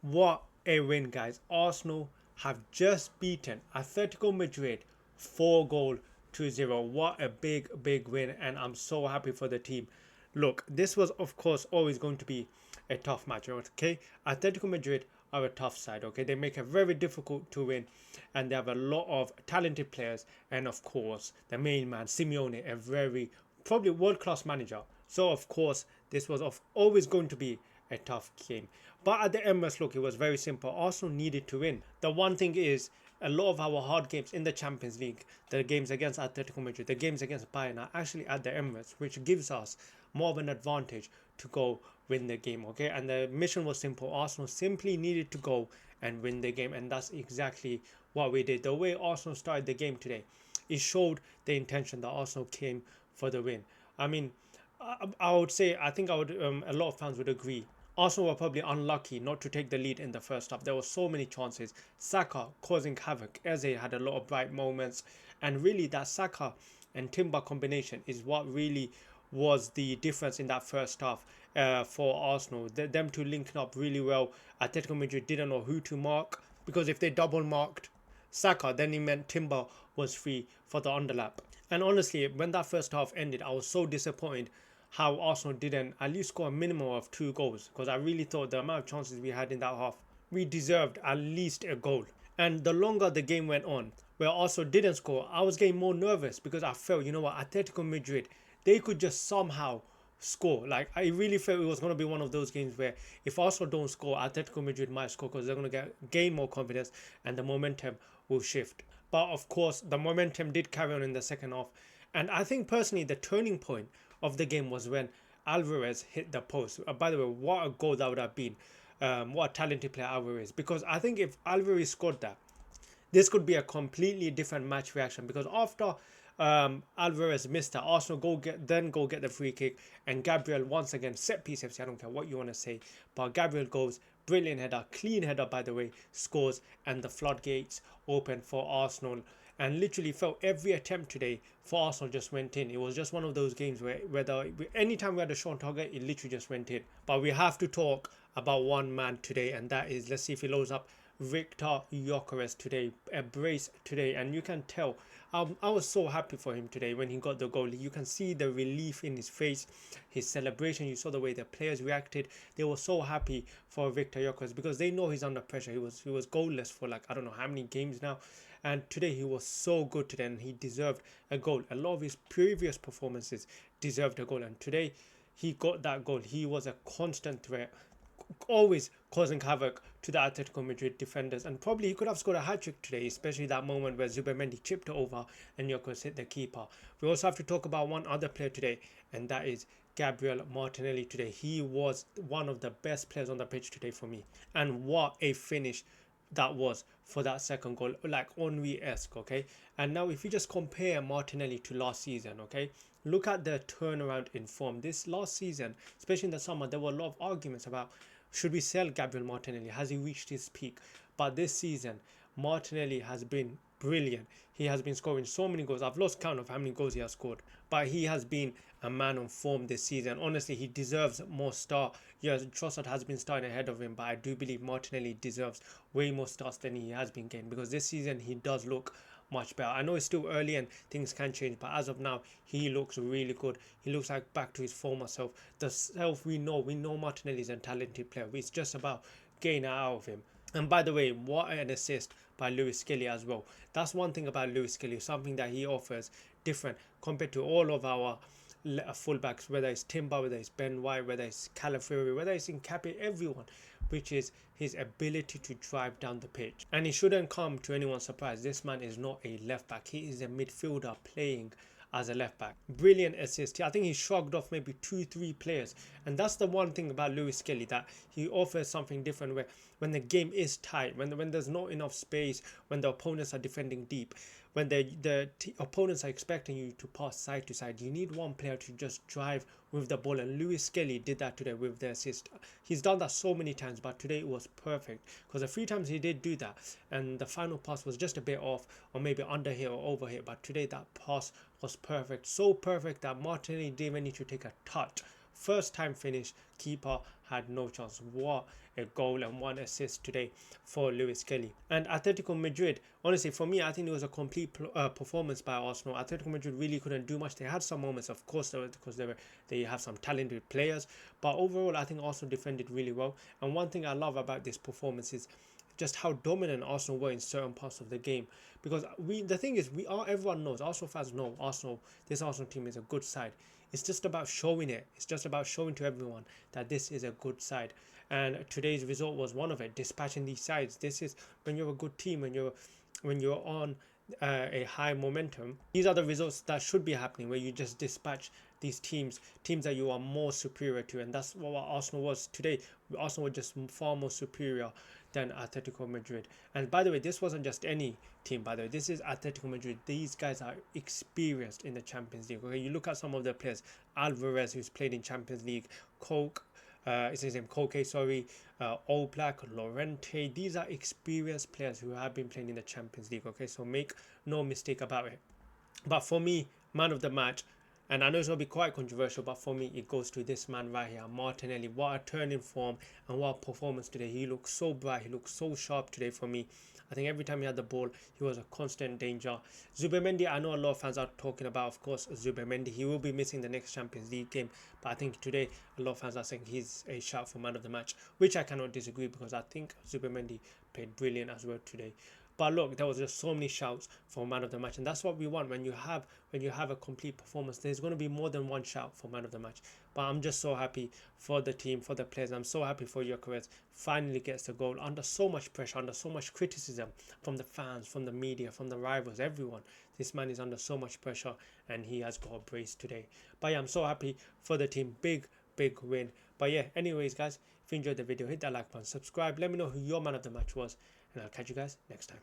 What a win, guys. Arsenal have just beaten Atletico Madrid 4-0. What a big win, and I'm so happy for the team. Look, this was, of course, always going to be a tough match, okay? Atletico Madrid are a tough side, okay? They make it very difficult to win, and they have a lot of talented players, and of course, the main man, Simeone, a very probably world class manager. So, of course, this was always going to be a tough game. But at the Emirates, look, it was very simple. Arsenal needed to win. The one thing is, a lot of our hard games in the Champions League, the games against Atletico Madrid, the games against Bayern are actually at the Emirates, which gives us more of an advantage to go win the game, okay? And the mission was simple. Arsenal simply needed to go and win the game, and that's exactly what we did. The way Arsenal started the game today, it showed the intention that Arsenal came for the win. I mean, I would say, I think a lot of fans would agree. Arsenal were probably unlucky not to take the lead in the first half. There were so many chances. Saka causing havoc. Eze had a lot of bright moments, and really that Saka and Timber combination is what really was the difference in that first half for Arsenal. Them two linking up really well. Atletico Madrid didn't know who to mark, because if they double marked Saka, then it meant Timber was free for the underlap. And honestly, when that first half ended, I was so disappointed how Arsenal didn't at least score a minimum of 2 goals, because I really thought the amount of chances we had in that half, we deserved at least a goal. And the longer the game went on, where Arsenal didn't score, I was getting more nervous, because I felt, you know what, Atletico Madrid, they could just somehow score. Like, I really felt it was going to be one of those games where if Arsenal don't score, Atletico Madrid might score, because they're going to gain more confidence and the momentum will shift. But of course, the momentum did carry on in the second half. And I think personally, the turning point of the game was when Alvarez hit the post. By the way, what a goal that would have been. What a talented player Alvarez. Because I think if Alvarez scored that, this could be a completely different match reaction, because after Alvarez missed that, Arsenal go get the free kick, and Gabriel once again set piece FC. I don't care what you want to say, but Gabriel goes, brilliant header, clean header by the way, scores, and the floodgates open for Arsenal. And literally felt every attempt today for Arsenal just went in. It was just one of those games where anytime we had a shot on target, it literally just went in. But we have to talk about one man today, and that is, let's see if he loads up, Victor Gyökeres today, a brace today, and you can tell I was so happy for him today when he got the goal. You can see the relief in his face, his celebration. You saw the way the players reacted. They were so happy for Victor Gyökeres, because they know he's under pressure. He was goalless for like I don't know how many games now, and today he was so good today, and he deserved a goal. A lot of his previous performances deserved a goal, and today he got that goal. He was a constant threat, always causing havoc to the Atletico Madrid defenders, and probably he could have scored a hat-trick today, especially that moment where Zubimendi chipped it over and Gyökeres hit the keeper. We also have to talk about one other player today, and that is Gabriel Martinelli today. He was one of the best players on the pitch today for me, and what a finish that was for that second goal, like Henry-esque, okay? And now if you just compare Martinelli to last season, okay, look at the turnaround in form. This last season, especially in the summer, there were a lot of arguments about, should we sell Gabriel Martinelli? Has he reached his peak? But this season, Martinelli has been brilliant. He has been scoring so many goals. I've lost count of how many goals he has scored, but he has been a man on form this season. Honestly, he deserves more start. Yes, Trossard has been starting ahead of him, but I do believe Martinelli deserves way more starts than he has been getting, because this season he does look much better. I know it's still early and things can change, but as of now, he looks really good. He looks like back to his former self. The self we know. We know Martinelli is a talented player. It's just about getting out of him. And by the way, what an assist by Lewis Skelly as well. That's one thing about Lewis Skelly, something that he offers different compared to all of our fullbacks, whether it's Timber, whether it's Ben White, whether it's Calafiori, whether it's Nkapé, everyone, which is his ability to drive down the pitch. And it shouldn't come to anyone's surprise, this man is not a left back. He is a midfielder playing as a left back. Brilliant assist. I think he shrugged off maybe 2-3 players, and that's the one thing about Lewis Skelly, that he offers something different, where when the game is tight, when there's not enough space, when the opponents are defending deep, when the opponents are expecting you to pass side to side, you need one player to just drive with the ball, and Lewis Skelly did that today with the assist. He's done that so many times, but today it was perfect, because a few times he did do that and the final pass was just a bit off, or maybe under here or over here, but today that pass was perfect, so perfect that Martinelli didn't even need to take a touch. First time finish, keeper had no chance. What a goal and 1 assist today for Lewis Kelly. And Atletico Madrid, honestly, for me, I think it was a complete performance by Arsenal. Atletico Madrid really couldn't do much. They had some moments, of course, because they have some talented players, but overall, I think Arsenal defended really well. And one thing I love about this performance is just how dominant Arsenal were in certain parts of the game. Because the thing is, everyone knows, Arsenal fans know this Arsenal team is a good side. It's just about showing it. It's just about showing to everyone that this is a good side. And today's result was one of it, dispatching these sides. This is when you're a good team, when you're on a high momentum. These are the results that should be happening, where you just dispatch these teams that you are more superior to, and that's what Arsenal was today. Arsenal were just far more superior than Atletico Madrid. And by the way, this wasn't just any team, by the way, this is Atletico Madrid. These guys are experienced in the Champions League. Okay, you look at some of the players, Alvarez, who's played in Champions League, is his name Koke, sorry, Oblak, Llorente. These are experienced players who have been playing in the Champions League. Okay, so make no mistake about it. But for me, man of the match, and I know it's going to be quite controversial, but for me, it goes to this man right here, Martinelli. What a turn in form and what a performance today. He looks so bright. He looks so sharp today for me. I think every time he had the ball, he was a constant danger. Zubimendi, I know a lot of fans are talking about, of course, Zubimendi. He will be missing the next Champions League game. But I think today, a lot of fans are saying he's a shout for man of the match, which I cannot disagree, because I think Zubimendi played brilliant as well today. But look, there was just so many shouts for man of the match, and that's what we want. When you have a complete performance, there's going to be more than one shout for man of the match. But I'm just so happy for the team, for the players. I'm so happy for Gyökeres finally gets the goal under so much pressure, under so much criticism from the fans, from the media, from the rivals, everyone. This man is under so much pressure, and he has got a brace today. But yeah, I'm so happy for the team. Big win. But yeah, anyways, guys, if you enjoyed the video, hit that like button, subscribe, let me know who your man of the match was, and I'll catch you guys next time.